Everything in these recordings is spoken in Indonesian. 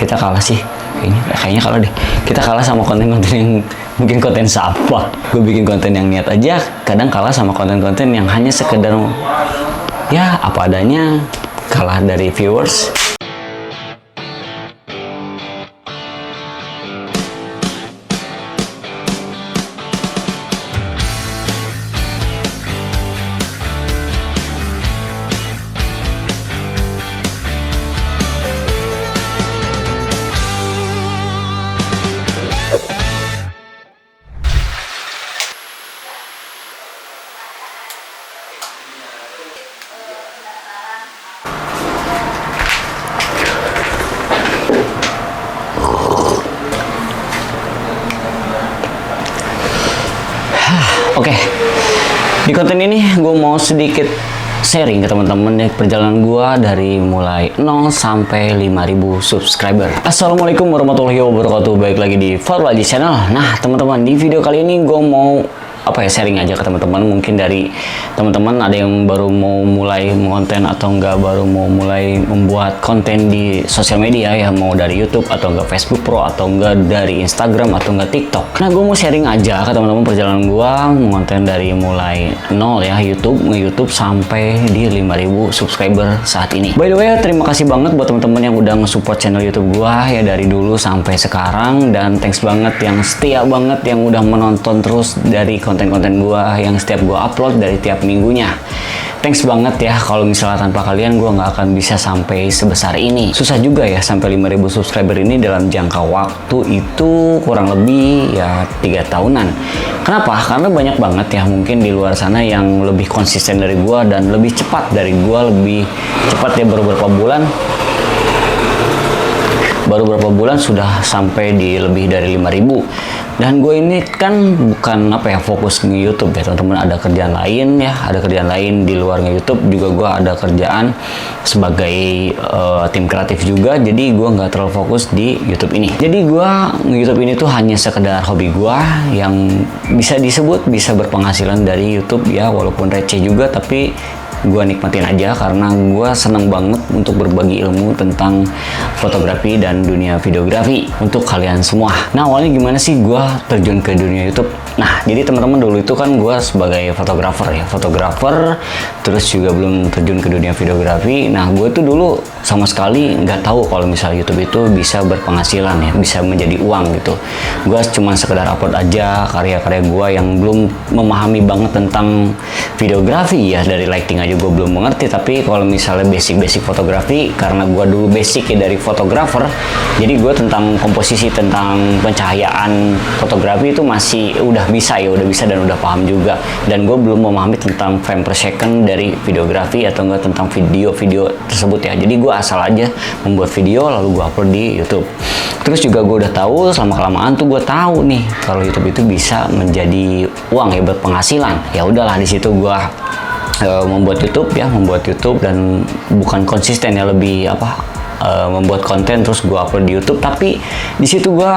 kita kalah sih. Kayaknya kalah deh. Kita kalah sama konten-konten yang mungkin konten sampah. Gue bikin konten yang niat aja, kadang kalah sama konten-konten yang hanya sekedar ya apa adanya, kalah dari viewers. Oke, di konten ini gue mau sedikit sharing ke teman-teman ya perjalanan gue dari mulai 0 sampai 5.000 subscriber. Assalamualaikum warahmatullahi wabarakatuh. Baik lagi di Farul Aji Channel. Nah teman-teman, di video kali ini gue mau sharing aja ke teman-teman. Mungkin dari teman-teman ada yang baru mau mulai konten atau enggak baru mau mulai membuat konten di sosial media ya, mau dari YouTube atau enggak Facebook Pro atau enggak dari Instagram atau enggak TikTok. Nah gue mau sharing aja ke teman-teman perjalanan gue mengonten dari mulai 0 ya, nge-YouTube sampai di 5.000 subscriber saat ini. By the way, terima kasih banget buat teman-teman yang udah nge-support channel YouTube gue ya dari dulu sampai sekarang, dan thanks banget yang setia banget yang udah menonton terus dari konten-konten gua yang setiap gua upload dari tiap minggunya. Thanks banget ya, kalau misalnya tanpa kalian gua nggak akan bisa sampai sebesar ini. Susah juga ya sampai 5.000 subscriber ini dalam jangka waktu itu kurang lebih ya 3 tahunan. Kenapa? Karena banyak banget ya mungkin di luar sana yang lebih konsisten dari gua dan lebih cepat dari gua, lebih cepat ya, baru berapa bulan sudah sampai di lebih dari 5.000. Dan gue ini kan bukan fokus nge YouTube ya teman-teman, ada kerjaan lain ya, ada kerjaan lain di luar nge YouTube juga. Gue ada kerjaan sebagai tim kreatif juga, jadi gue nggak terlalu fokus di YouTube ini. Jadi gue nge YouTube ini tuh hanya sekedar hobi gue yang bisa disebut bisa berpenghasilan dari YouTube ya, walaupun receh juga, tapi gue nikmatin aja karena gue seneng banget untuk berbagi ilmu tentang fotografi dan dunia videografi untuk kalian semua. Nah awalnya gimana sih gue terjun ke dunia YouTube? Nah jadi teman-teman, dulu itu kan gue sebagai fotografer ya, terus juga belum terjun ke dunia videografi. Nah gue tuh dulu sama sekali nggak tahu kalau misalnya YouTube itu bisa berpenghasilan ya, bisa menjadi uang gitu. Gue cuma sekedar upload aja karya-karya gue yang belum memahami banget tentang videografi ya, dari lighting aja gue belum mengerti. Tapi kalau misalnya basic fotografi, karena gue dulu basic ya dari fotografer, jadi gue tentang komposisi, tentang pencahayaan fotografi itu masih udah bisa dan udah paham juga. Dan gue belum memahami tentang frame per second dari videografi atau enggak tentang video tersebut ya. Jadi gue asal aja membuat video lalu gue upload di YouTube. Terus juga gue udah tahu, selama kelamaan tuh gue tahu nih kalau YouTube itu bisa menjadi uang ya, berpenghasilan. Ya udahlah, di situ gue membuat YouTube dan bukan konsisten ya, lebih membuat konten terus gue upload di YouTube. Tapi di situ gue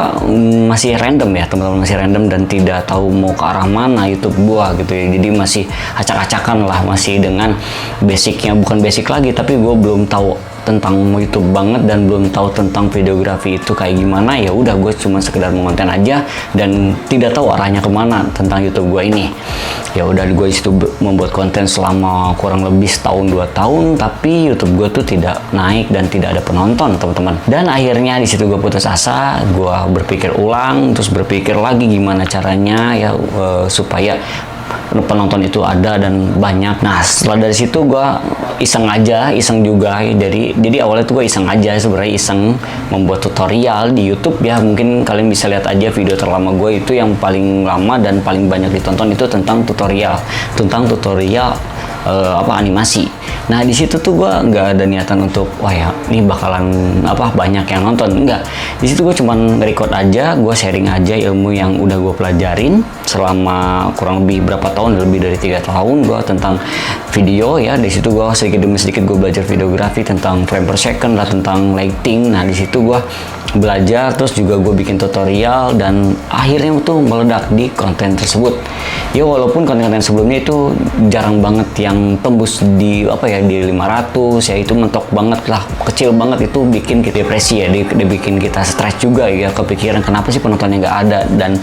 masih random ya teman-teman, masih random dan tidak tahu mau ke arah mana YouTube gue gitu ya. Jadi masih acak-acakan lah, masih dengan basicnya, bukan basic lagi, tapi gue belum tahu tentang YouTube banget dan belum tahu tentang videografi itu kayak gimana. Ya udah, gue cuma sekedar mengonten aja dan tidak tahu arahnya kemana tentang YouTube gue ini. Ya udah, gue disitu membuat konten selama kurang lebih setahun 2 tahun, tapi YouTube gue tuh tidak naik dan tidak ada penonton teman-teman. Dan akhirnya di situ gue putus asa, gue berpikir ulang, terus berpikir lagi gimana caranya ya supaya penonton itu ada dan banyak. Nah setelah dari situ gue iseng juga. Jadi awalnya tuh gue iseng aja, sebenarnya iseng membuat tutorial di YouTube ya. Mungkin kalian bisa lihat aja video terlama gue itu, yang paling lama dan paling banyak ditonton itu tentang tutorial animasi. Nah di situ tuh gue nggak ada niatan untuk ini bakalan banyak yang nonton, enggak. Di situ gue cuman nge-record aja, gue sharing aja ilmu yang udah gue pelajarin selama kurang lebih berapa tahun, lebih dari 3 tahun gue tentang video ya. Di situ gue sedikit demi sedikit gue belajar videografi, tentang frame per second lah, tentang lighting. Nah di situ gue belajar, terus juga gue bikin tutorial, dan akhirnya tuh meledak di konten tersebut. Ya walaupun konten-konten sebelumnya itu jarang banget yang tembus di di 500 ya, itu mentok banget lah, kecil banget, itu bikin kita depresi ya, bikin kita stres juga ya, kepikiran kenapa sih penontonnya nggak ada. Dan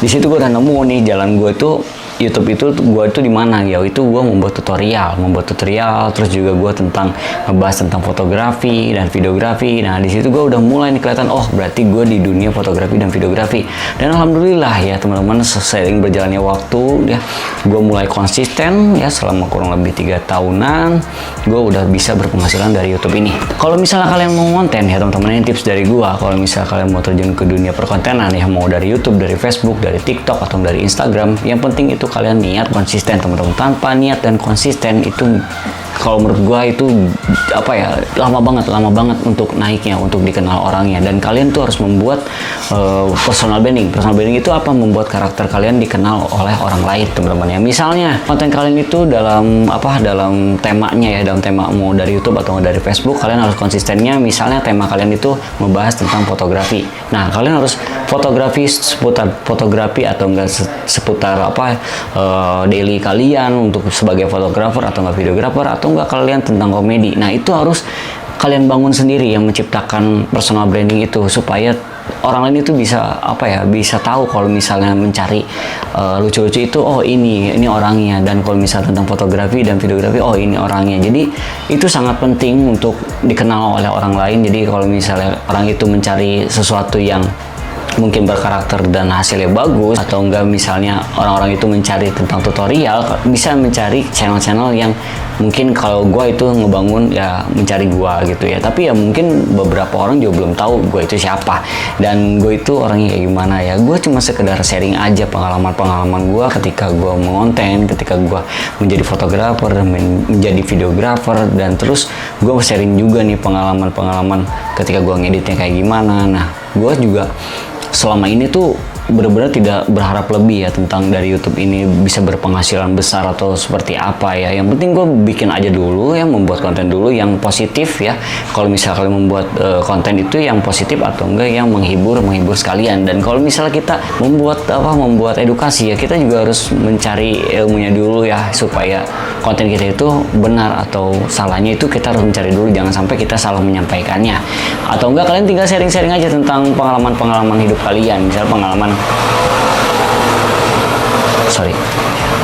di situ gue udah nemu nih jalan gue tuh YouTube itu gue itu di mana ya, itu gue membuat tutorial, terus juga gue ngebahas tentang fotografi dan videografi. Nah di situ gue udah mulai nih kelihatan, oh berarti gue di dunia fotografi dan videografi. Dan alhamdulillah ya teman-teman, seiring berjalannya waktu ya, gue mulai konsisten ya, selama kurang lebih 3 tahunan gue udah bisa berpenghasilan dari YouTube ini. Kalau misalnya kalian mau konten ya teman-teman, ini tips dari gue, kalau misalnya kalian mau terjun ke dunia perkontenan ya, mau dari YouTube, dari Facebook, dari TikTok, atau dari Instagram, yang penting itu kalian niat konsisten teman-teman. Tanpa niat dan konsisten itu, kalau menurut gua itu lama banget untuk naiknya, untuk dikenal orangnya. Dan kalian tuh harus membuat personal branding. Personal branding itu apa? Membuat karakter kalian dikenal oleh orang lain teman-teman ya. Misalnya konten kalian itu dalam temanya ya, dalam tema mau dari YouTube atau dari Facebook, kalian harus konsistennya. Misalnya tema kalian itu membahas tentang fotografi. Nah kalian harus seputar fotografi, atau enggak seputar daily kalian untuk sebagai fotografer atau enggak videografer, atau enggak kalian tentang komedi. Nah itu harus kalian bangun sendiri, yang menciptakan personal branding itu, supaya orang lain itu bisa bisa tahu kalau misalnya mencari lucu-lucu itu, oh ini orangnya. Dan kalau misalnya tentang fotografi dan videografi, oh ini orangnya. Jadi itu sangat penting untuk dikenal oleh orang lain. Jadi kalau misalnya orang itu mencari sesuatu yang mungkin berkarakter dan hasilnya bagus, atau enggak misalnya orang-orang itu mencari tentang tutorial, bisa mencari channel-channel yang mungkin kalau gue itu ngebangun ya mencari gue gitu ya. Tapi ya mungkin beberapa orang juga belum tahu gue itu siapa dan gue itu orangnya kayak gimana ya. Gue cuma sekedar sharing aja pengalaman-pengalaman gue ketika gue mengonten, ketika gue menjadi fotografer, menjadi videografer, dan terus gue sharing juga nih pengalaman-pengalaman ketika gue ngeditnya kayak gimana. Nah gue juga selama ini tuh benar-benar tidak berharap lebih ya tentang dari YouTube ini bisa berpenghasilan besar atau seperti apa ya. Yang penting gue bikin aja dulu ya, membuat konten dulu yang positif ya. Kalau misalnya kalian membuat konten itu yang positif atau enggak yang menghibur sekalian. Dan kalau misalnya kita membuat edukasi ya, kita juga harus mencari ilmunya dulu ya, supaya konten kita itu benar atau salahnya itu kita harus mencari dulu, jangan sampai kita salah menyampaikannya. Atau enggak kalian tinggal sharing-sharing aja tentang pengalaman-pengalaman hidup kalian, misalnya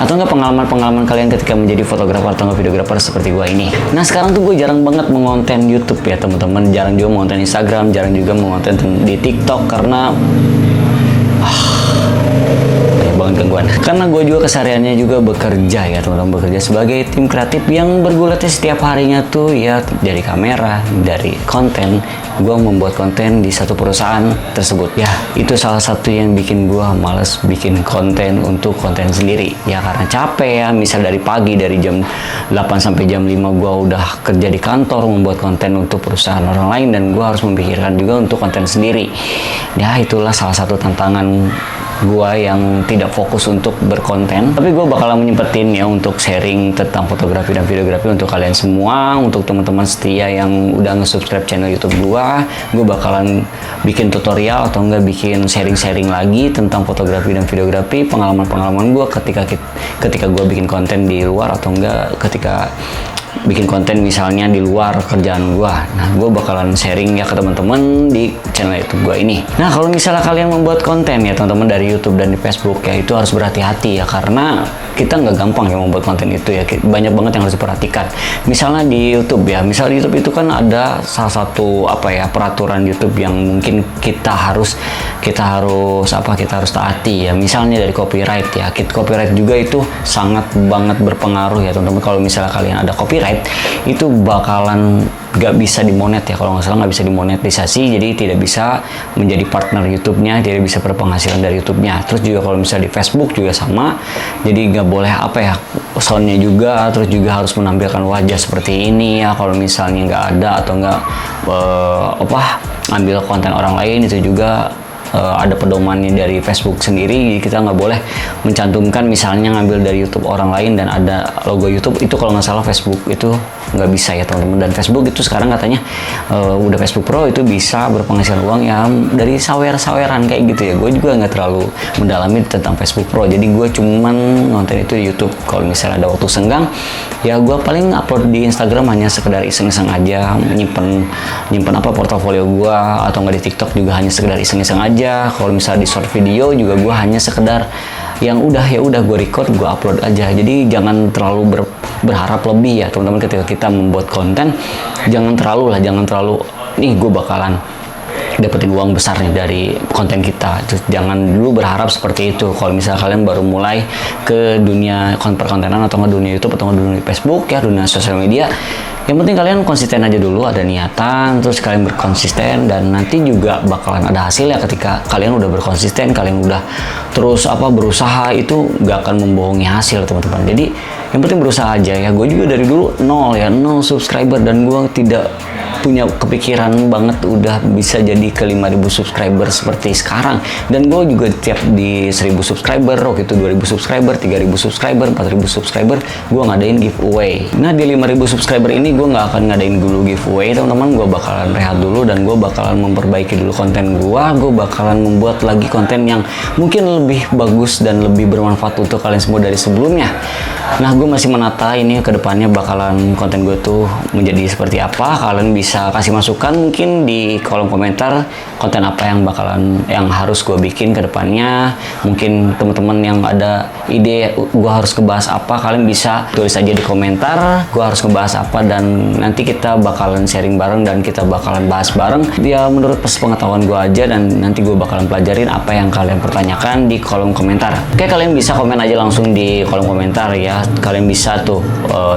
atau enggak pengalaman kalian ketika menjadi fotografer atau enggak videografer seperti gua ini. Nah sekarang tuh gue jarang banget mengonten YouTube ya teman-teman, jarang juga mengonten Instagram, jarang juga mengonten di TikTok karena banyak banget gangguan. Karena gue juga kesehariannya juga bekerja ya teman-teman, bekerja sebagai tim kreatif yang bergulatnya setiap harinya tuh ya dari kamera, dari konten. Gue membuat konten di satu perusahaan tersebut ya, itu salah satu yang bikin gue males bikin konten untuk konten sendiri ya, karena capek ya. Misal dari pagi, dari jam 8 sampai jam 5 gue udah kerja di kantor membuat konten untuk perusahaan orang lain, dan gue harus memikirkan juga untuk konten sendiri ya. Itulah salah satu tantangan gua yang tidak fokus untuk berkonten, tapi gue bakalan menyempetin ya untuk sharing tentang fotografi dan videografi untuk kalian semua. Untuk teman-teman setia yang udah nge-subscribe channel YouTube gue bakalan bikin tutorial atau enggak bikin sharing-sharing lagi tentang fotografi dan videografi, pengalaman-pengalaman gue ketika gue bikin konten di luar, atau enggak ketika bikin konten misalnya di luar kerjaan gua. Nah, gua bakalan sharing ya ke teman-teman di channel YouTube gua ini. Nah, kalau misalnya kalian membuat konten ya teman-teman dari YouTube dan di Facebook ya, itu harus berhati-hati ya, karena kita nggak gampang ya membuat konten itu ya. Banyak banget yang harus diperhatikan. Misalnya di YouTube ya, di YouTube itu kan ada salah satu peraturan YouTube yang mungkin kita harus taati ya. Misalnya dari copyright ya. Copyright juga itu sangat banget berpengaruh ya teman-teman. Kalau misalnya kalian ada copyright, itu bakalan nggak bisa dimonet ya, kalau nggak salah nggak bisa dimonetisasi, jadi tidak bisa menjadi partner YouTube-nya, tidak bisa berpenghasilan dari YouTube-nya. Terus juga kalau misalnya di Facebook juga sama, jadi nggak boleh soundnya juga, terus juga harus menampilkan wajah seperti ini ya. Kalau misalnya nggak ada atau nggak ambil konten orang lain, itu juga ada pedomannya dari Facebook sendiri. Kita nggak boleh mencantumkan misalnya ngambil dari YouTube orang lain dan ada logo YouTube. Itu kalau nggak salah Facebook itu nggak bisa ya teman-teman. Dan Facebook itu sekarang katanya udah Facebook Pro itu bisa berpenghasilan uang ya dari sawer-saweran kayak gitu ya. Gue juga nggak terlalu mendalami tentang Facebook Pro, jadi gue cuman nonton itu di YouTube. Kalau misalnya ada waktu senggang ya gue paling upload di Instagram hanya sekedar iseng-iseng aja, nyimpen apa portofolio gue, atau nggak di TikTok juga hanya sekedar iseng-iseng aja. Kalau misalnya di short video juga gue hanya sekedar yang udah gue record, gue upload aja. Jadi jangan terlalu berharap lebih ya teman-teman ketika kita membuat konten. Jangan terlalu nih gue bakalan dapetin uang besar nih dari konten kita. Terus jangan dulu berharap seperti itu. Kalau misalnya kalian baru mulai ke dunia perkontenan atau ke dunia YouTube atau ke dunia Facebook ya, dunia sosial media, yang penting kalian konsisten aja dulu, ada niatan, terus kalian berkonsisten, dan nanti juga bakalan ada hasil ya ketika kalian udah berkonsisten, kalian udah terus berusaha. Itu gak akan membohongi hasil teman-teman. Jadi yang penting berusaha aja ya. Gue juga dari dulu nol subscriber, dan gue tidak punya kepikiran banget udah bisa jadi ke 5.000 subscriber seperti sekarang. Dan gue juga tiap di 1.000 subscriber, waktu itu 2.000 subscriber, 3.000 subscriber, 4.000 subscriber, gue ngadain giveaway. Nah di 5.000 subscriber ini gue nggak akan ngadain dulu giveaway teman-teman. Gue bakalan rehat dulu dan gue bakalan memperbaiki dulu konten gue. Gue bakalan membuat lagi konten yang mungkin lebih bagus dan lebih bermanfaat untuk kalian semua dari sebelumnya. Nah gue masih menata ini ke depannya bakalan konten gue tuh menjadi seperti apa. Kalian bisa kasih masukan mungkin di kolom komentar konten apa yang harus gue bikin ke depannya. Mungkin teman-teman yang ada ide gue harus ngebahas apa, kalian bisa tulis aja di komentar gue harus ngebahas apa, dan nanti kita bakalan sharing bareng dan kita bakalan bahas bareng ya menurut pengetahuan gue aja, dan nanti gue bakalan pelajarin apa yang kalian pertanyakan di kolom komentar. Oke, kalian bisa komen aja langsung di kolom komentar ya. Kalian bisa tuh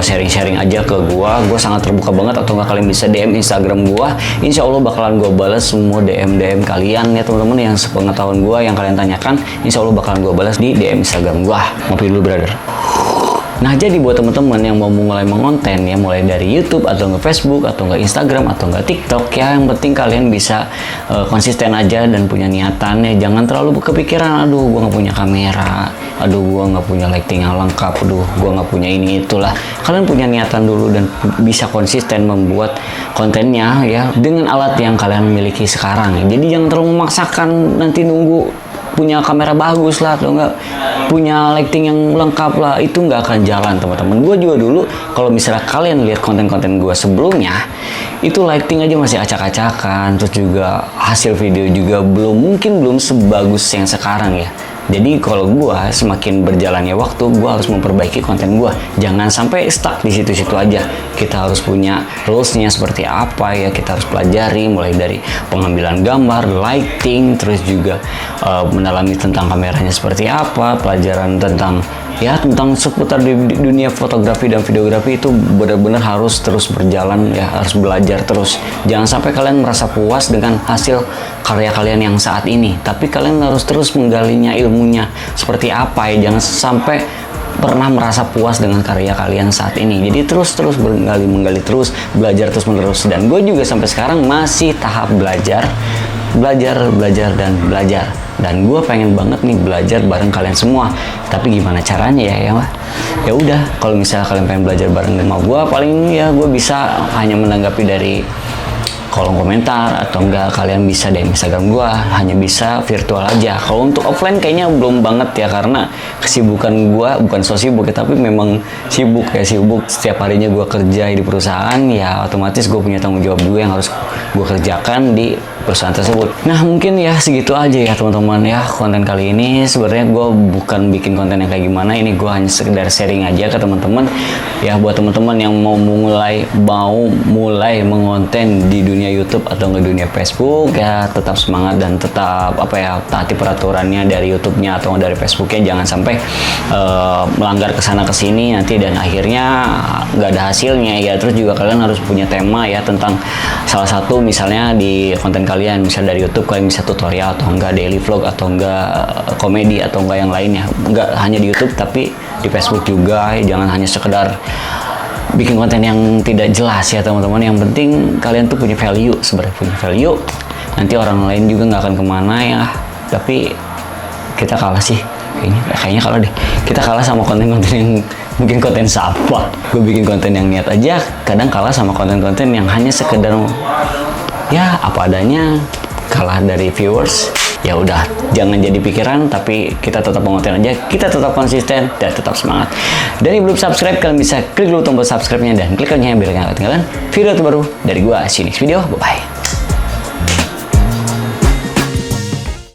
sharing-sharing aja ke gue sangat terbuka banget. Atau nggak kalian bisa DM Instagram gue, insya Allah bakalan gue balas semua DM kalian ya teman-teman, yang sepengetahuan gue yang kalian tanyakan, insya Allah bakalan gue balas di DM Instagram gue. Ngopi dulu brother. Nah jadi buat teman-teman yang mau mulai mengonten ya, mulai dari YouTube atau nggak Facebook atau nggak Instagram atau nggak TikTok ya, yang penting kalian bisa konsisten aja dan punya niatan ya. Jangan terlalu kepikiran, aduh gua nggak punya kamera, aduh gua nggak punya lighting yang lengkap, aduh gua nggak punya ini itulah. Kalian punya niatan dulu dan bisa konsisten membuat kontennya ya dengan alat yang kalian miliki sekarang. Jadi jangan terlalu memaksakan nanti nunggu punya kamera bagus lah atau enggak punya lighting yang lengkap lah, itu nggak akan jalan teman-teman. Gue juga dulu kalau misalnya kalian lihat konten-konten gue sebelumnya, itu lighting aja masih acak-acakan, terus juga hasil video juga belum sebagus yang sekarang ya. Jadi kalau gue semakin berjalannya waktu, gue harus memperbaiki konten gue. Jangan sampai stuck di situ-situ aja. Kita harus punya rules-nya seperti apa ya. Kita harus pelajari mulai dari pengambilan gambar, lighting, terus juga mendalami tentang kameranya seperti apa, pelajaran tentang seputar di dunia fotografi dan videografi. Itu benar-benar harus terus berjalan ya, harus belajar terus. Jangan sampai kalian merasa puas dengan hasil karya kalian yang saat ini, tapi kalian harus terus menggalinya, ilmunya seperti apa ya. Jangan sampai pernah merasa puas dengan karya kalian saat ini. Jadi terus menggali terus, belajar terus menerus. Dan gue juga sampai sekarang masih tahap belajar. Dan gue pengen banget nih belajar bareng kalian semua. Tapi gimana caranya ya udah, kalau misalnya kalian pengen belajar bareng sama gue, paling ya gue bisa hanya menanggapi dari kolom komentar, atau enggak kalian bisa DM Instagram gue, hanya bisa virtual aja. Kalau untuk offline kayaknya belum banget ya, karena kesibukan gue bukan so sibuk ya, tapi memang sibuk. Setiap harinya gue kerja di perusahaan ya, otomatis gue punya tanggung jawab gue yang harus gue kerjakan di perusahaan tersebut. Nah mungkin ya segitu aja ya teman-teman ya konten kali ini. Sebenarnya gue bukan bikin konten yang kayak gimana, ini gue hanya sekedar sharing aja ke teman-teman ya. Buat teman-teman yang mau mulai mengonten di dunia YouTube atau nggak dunia Facebook ya, tetap semangat dan tetap taati peraturannya dari YouTube-nya atau dari Facebook-nya. Jangan sampai melanggar kesana kesini nanti dan akhirnya nggak ada hasilnya ya. Terus juga kalian harus punya tema ya tentang salah satu, misalnya di konten kalian, misal dari YouTube kalian bisa tutorial atau enggak daily vlog atau enggak komedi atau enggak yang lainnya. Enggak hanya di YouTube tapi di Facebook juga ya. Jangan hanya sekedar bikin konten yang tidak jelas ya teman-teman. Yang penting kalian tuh punya value, sebenarnya punya value. Nanti orang lain juga nggak akan kemana ya. tapi kita kalah sih. Kayaknya kalah deh. Kita kalah sama konten-konten yang mungkin konten sampah. Gue bikin konten yang niat aja, kadang kalah sama konten-konten yang hanya sekedar ya apa adanya, kalah dari viewers. Ya udah, jangan jadi pikiran, tapi kita tetap mengonten aja, kita tetap konsisten dan tetap semangat. Dan yang belum subscribe, kalian bisa klik dulu tombol subscribe-nya dan klik loncengnya biar kalian ketinggalan video terbaru dari gua. See you next video, bye bye.